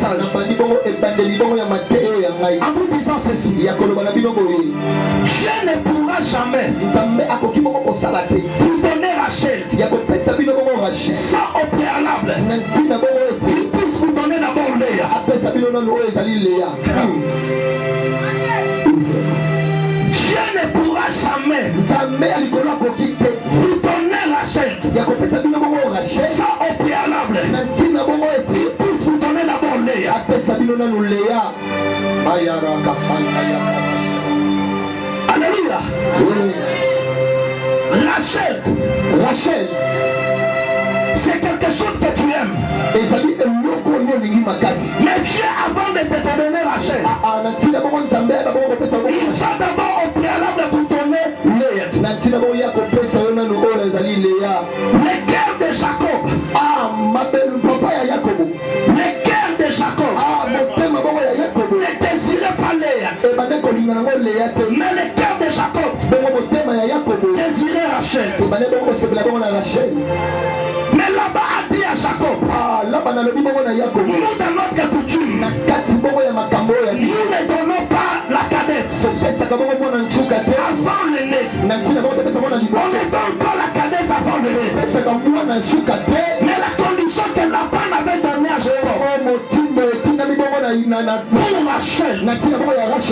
message en vous disant ceci. Dieu ne pourra jamais vous donner Rachel sans au préalable qu'il puisse vous donner d'abord Léa. Dieu ne pourra jamais vous donner Rachel sans au préalable qu'il puisse vous donner d'abord Léa. Alléluia. Rachel, c'est quelque chose que tu aimes. Mais Dieu, avant de te donner Rachel, il va d'abord au préalable pour donner Léa. Le cœur de Jacob, le cœur de Jacob ne désirait pas Léa, mais le cœur de Jacob désirait Rachel. Mais là-bas a dit à Jacob, nous dans notre coutume, nous ne donnons pas la cadette avant l'aîné. On ne donne pas la cadette avant l'aîné. Mais la condition que Laban avait donnée à Jacob pour Rachel,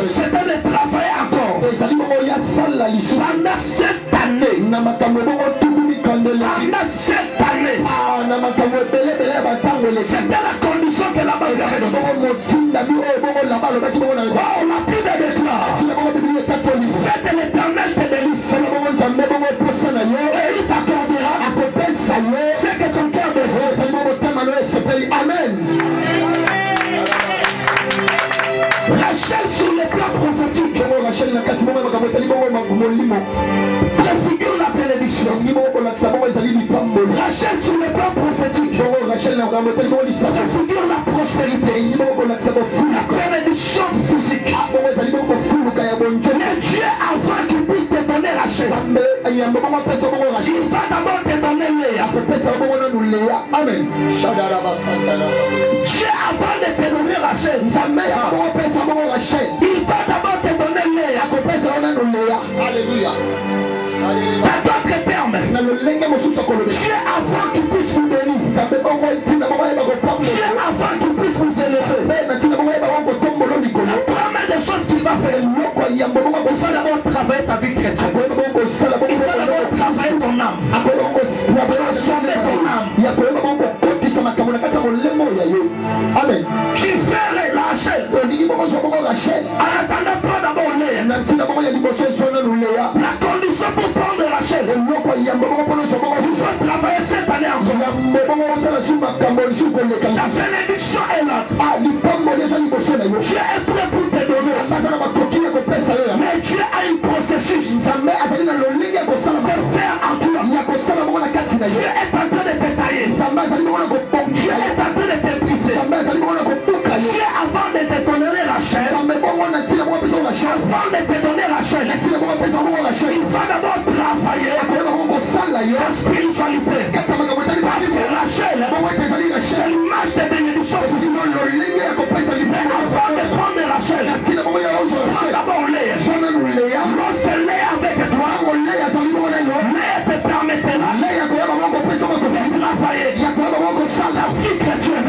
c'était de travailler encore pendant 7 années. Pendant 7 années, c'était la condition que Laban avait donnée. La Bible déclare, faites l'Éternel tes délices, et il t'accordera ce que ton cœur désire. Amen. Rachel sur le plan prophétique préfigure la bénédiction. Rachel sur le plan prophétique préfigure la prospérité, la bénédiction physique. Mais Dieu, avant qu'il puisse te donner Rachel, il va d'abord te donner Léa. Amen. Dieu, avant de te donner Rachel, il va d'abord te donner Léa. Alléluia. Dans d'autres termes, Dieu, avant qu'il puisse vous bénir, Dieu, avant qu'il puisse vous élever, la première des choses qu'il va faire, il va d'abord travailler ta vie chrétienne. Il va d'abord travailler ton âme. Transformer ton âme. Amen. Tu fais Rachel. En attendant pas d'abord Léa. La condition pour prendre Rachel, il faut travailler cette année encore. La bénédiction est là. Dieu est prêt pour te donner. Mais Dieu a un processus de faire en toi. Dieu est en train de te tailler. Dieu est en train de te briser. Dieu, avant de te donner Rachel, avant de te donner Rachel, il va d'abord travailler la spiritualité. Parce que Rachel, c'est l'image de bénédiction. Mais avant de prendre Rachel, prends d'abord Léa. Lorsque Léa avec toi, Léa te permettra de travailler la vie chrétienne.